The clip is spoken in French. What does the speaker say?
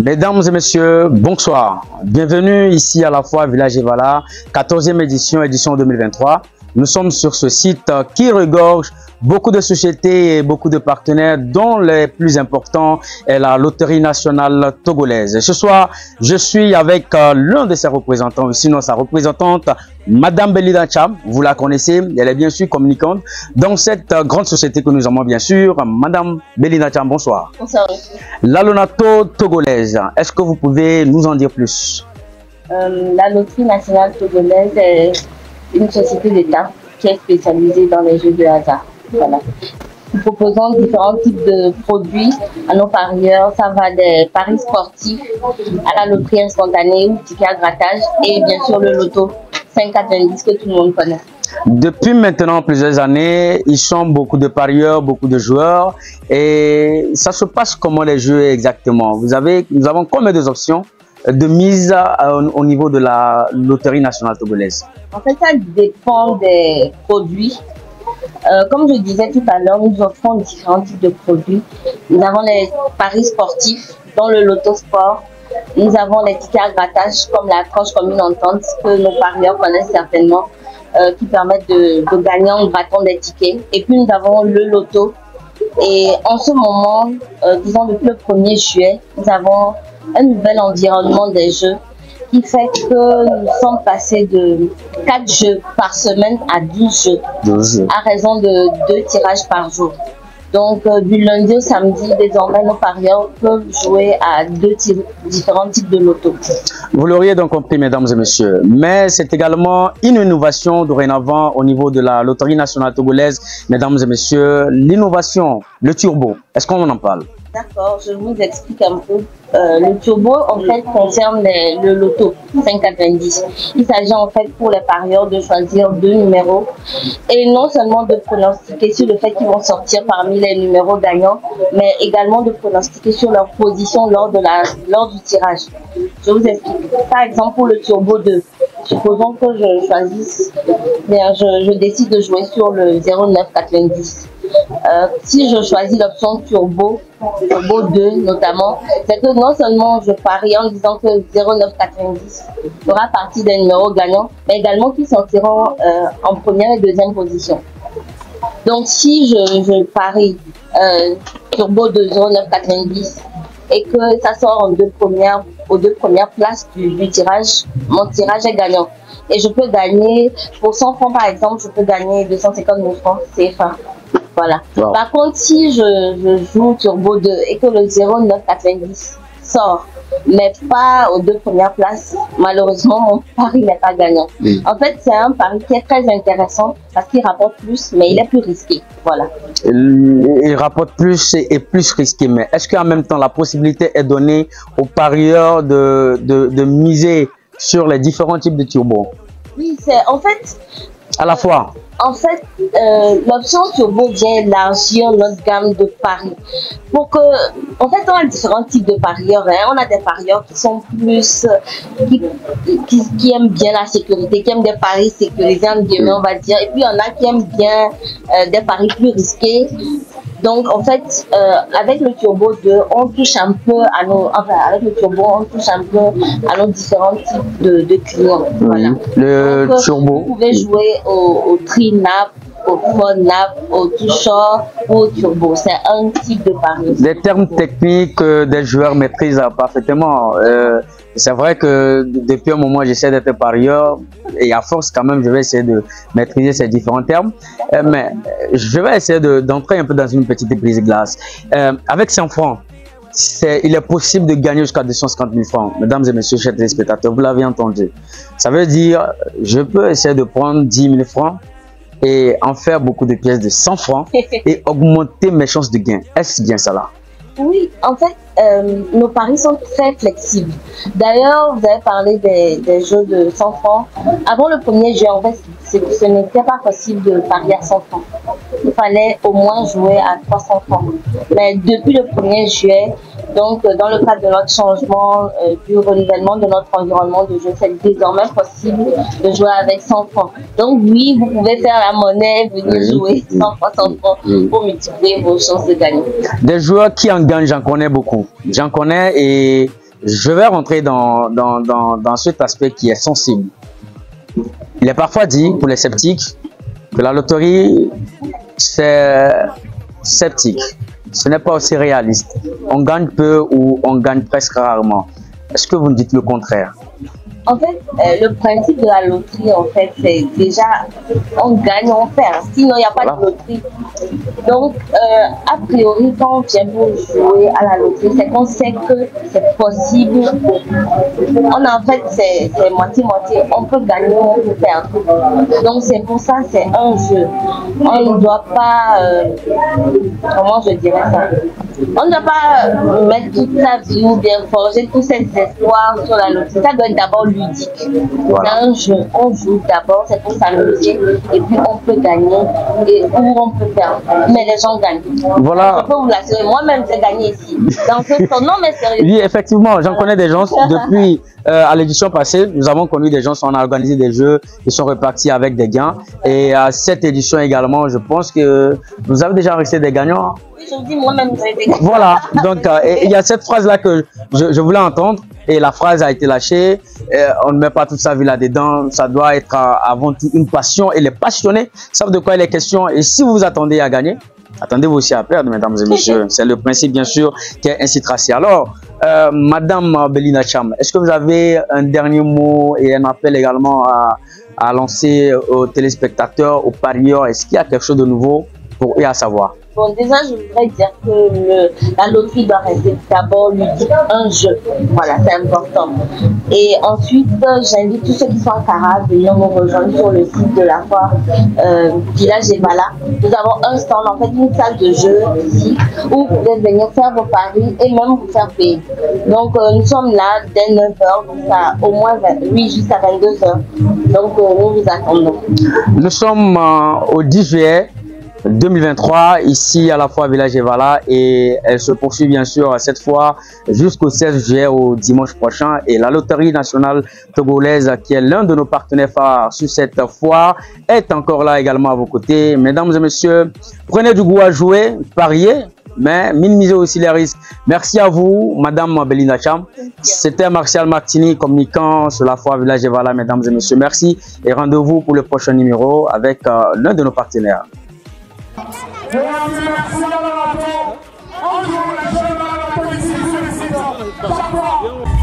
Mesdames et messieurs, bonsoir. Bienvenue ici à la fois Village Evala, 14e édition 2023. Nous sommes sur ce site qui regorge beaucoup de sociétés et beaucoup de partenaires, dont les plus importants est la Loterie nationale togolaise. Ce soir, je suis avec l'un de ses représentants, sinon sa représentante, Madame Belinda Thiam. Vous la connaissez, elle est bien sûr communicante dans cette grande société que nous avons bien sûr. Madame Belinda Thiam, bonsoir. Bonsoir. La Lonato togolaise, est-ce que vous pouvez nous en dire plus? La Loterie nationale togolaise est une société d'État qui est spécialisée dans les jeux de hasard. Voilà. Nous proposons différents types de produits à nos parieurs. Ça va des paris sportifs à la loterie instantanée ou ticket à grattage et bien sûr le loto 5,90 que tout le monde connaît. Depuis maintenant plusieurs années, ils sont beaucoup de parieurs, beaucoup de joueurs. Et ça se passe comment les jeux exactement? Nous avons combien d'options de mise au niveau de la Loterie nationale togolaise? En fait, ça dépend des produits. Comme je disais tout à l'heure, nous offrons différents types de produits. Nous avons les paris sportifs, dont le loto sport. Nous avons les tickets à grattage, comme la tranche commune entente, que nos parieurs connaissent certainement, qui permettent de gagner en grattant des tickets. Et puis nous avons le loto. Et en ce moment, disons depuis le 1er juillet, nous avons un nouvel environnement des jeux qui fait que nous sommes passés de 4 jeux par semaine à 12 jeux, à raison de 2 tirages par jour. Donc, du lundi au samedi, désormais, nos parieurs peuvent jouer à différents types de loto. Vous l'auriez donc compris, mesdames et messieurs, mais c'est également une innovation dorénavant au niveau de la Loterie nationale togolaise. Mesdames et messieurs, l'innovation, le turbo, est-ce qu'on en parle? D'accord, je vous explique un peu. Le turbo, en fait, concerne le loto 5,90. Il s'agit en fait pour les parieurs de choisir 2 numéros et non seulement de pronostiquer sur le fait qu'ils vont sortir parmi les numéros gagnants, mais également de pronostiquer sur leur position lors du tirage. Je vous explique. Par exemple, pour le turbo 2, supposons que je choisisse, je décide de jouer sur le 0,990. Si je choisis l'option turbo 2 notamment, c'est que non seulement je parie en disant que 0,990 fera partie des numéros gagnants, mais également qu'ils sortiront en première et deuxième position. Donc si je parie turbo de 0,990 et que ça sort aux deux premières places du tirage, mon tirage est gagnant. Et je peux gagner, pour 100 francs par exemple, je peux gagner 250 000 francs CFA. Voilà. Wow. Par contre, si je joue turbo 2 et que le 0,990 sort, mais pas aux 2 premières places, malheureusement, mon pari n'est pas gagnant. Oui. En fait, c'est un pari qui est très intéressant parce qu'il rapporte plus, mais il est plus risqué. Voilà. Il rapporte plus et plus risqué, mais est-ce qu'en même temps, la possibilité est donnée aux parieurs de miser sur les différents types de turbo? Oui, c'est en fait... À la fois. En fait, l'option turbo vient élargir notre gamme de paris. Pour que, en fait, on a différents types de parieurs. Hein. On a des parieurs qui sont plus, qui aiment bien la sécurité, qui aiment des paris sécurisés, on va dire. Et puis, il y en a qui aiment bien des paris plus risqués. Donc, en fait, avec le turbo 2, on touche un peu à avec le turbo, on touche un peu à nos différents types de clients. Voilà. Le turbo. Vous pouvez jouer au tri-nap, au phone-nap, au toucheur ou au turbo. C'est un type de pari. Les termes techniques des joueurs maîtrisent parfaitement. C'est vrai que depuis un moment, j'essaie d'être parieur et à force, quand même, je vais essayer de maîtriser ces différents termes. Mais je vais essayer d'entrer un peu dans une petite prise de glace. Avec 100 francs, il est possible de gagner jusqu'à 250 000 francs. Mesdames et messieurs, chers téléspectateurs, vous l'avez entendu. Ça veut dire, je peux essayer de prendre 10 000 francs et en faire beaucoup de pièces de 100 francs et augmenter mes chances de gain. Est-ce bien ça là? Oui, en fait, nos paris sont très flexibles. D'ailleurs, vous avez parlé des jeux de 100 francs. Avant le 1er juillet, en fait, ce n'était pas possible de parier à 100 francs. Il fallait au moins jouer à 300 francs. Mais depuis le 1er juillet, donc dans le cadre de notre changement, du renouvellement de notre environnement de jeu, c'est désormais possible de jouer avec 100 francs. Donc oui, vous pouvez faire la monnaie, venir jouer 100 francs pour multiplier vos chances de gagner. Des joueurs qui en gagnent, j'en connais beaucoup. J'en connais et je vais rentrer dans cet aspect qui est sensible. Il est parfois dit pour les sceptiques que la loterie, c'est sceptique. Ce n'est pas aussi réaliste. On gagne peu ou on gagne presque rarement. Est-ce que vous me dites le contraire? En fait, le principe de la loterie, en fait, c'est déjà, on gagne, on perd. Sinon, il n'y a pas de loterie. Donc, a priori, quand on vient pour jouer à la loterie, c'est qu'on sait que c'est possible. En fait, c'est moitié-moitié. On peut gagner, on peut perdre. Donc, c'est pour ça, c'est un jeu. On ne doit pas, comment je dirais ça? On ne doit pas mettre toute sa vie ou bien forger tous ses espoirs sur la loterie. Ça doit être d'abord ludique. C'est un jeu. On joue d'abord, c'est pour s'amuser. Et puis on peut gagner et ou on peut perdre. Mais les gens gagnent. Voilà. Je peux vous l'assurer. Moi-même, j'ai gagné ici. Dans ce temps, non, mais sérieux. Oui, effectivement, j'en connais des gens. Depuis à l'édition passée, nous avons connu des gens qui ont organisé des jeux, qui sont repartis avec des gains. Et à cette édition également, je pense que vous avez déjà resté des gagnants. Oui, je vous dis moi-même, j'ai été gagnant. Voilà, donc il y a cette phrase-là que je voulais entendre et la phrase a été lâchée. On ne met pas toute sa vie là-dedans, ça doit être avant tout une passion et les passionnés savent de quoi il est question. Et si vous vous attendez à gagner, attendez-vous aussi à perdre, mesdames et messieurs. C'est le principe, bien sûr, qui est ainsi tracé. Alors, Madame Belinda Cham, est-ce que vous avez un dernier mot et un appel également à lancer aux téléspectateurs, aux parieurs? Est-ce qu'il y a quelque chose de nouveau pour eux à savoir? Bon, déjà, je voudrais dire que la loterie doit rester d'abord ludique, un jeu. Voilà, c'est important. Et ensuite, j'invite tous ceux qui sont en Cara à venir nous rejoindre sur le site de la foire Village Evala. Nous avons un stand, en fait, une salle de jeu ici, où vous pouvez venir faire vos paris et même vous faire payer. Donc, nous sommes là dès 9h, jusqu'à au moins 22h. Donc, nous vous attendons. Nous sommes au 10 juillet. 2023 ici à la fois Village Evala et elle se poursuit bien sûr cette fois jusqu'au 16 juillet au dimanche prochain et la Loterie nationale togolaise qui est l'un de nos partenaires phares sur cette foire est encore là également à vos côtés. Mesdames et messieurs, prenez du goût à jouer, pariez, mais minimisez aussi les risques. Merci à vous, Madame Belinda Cham. C'était Martial Martini, communicant sur la foire Village Evala, mesdames et messieurs. Merci et rendez-vous pour le prochain numéro avec l'un de nos partenaires. Merci à la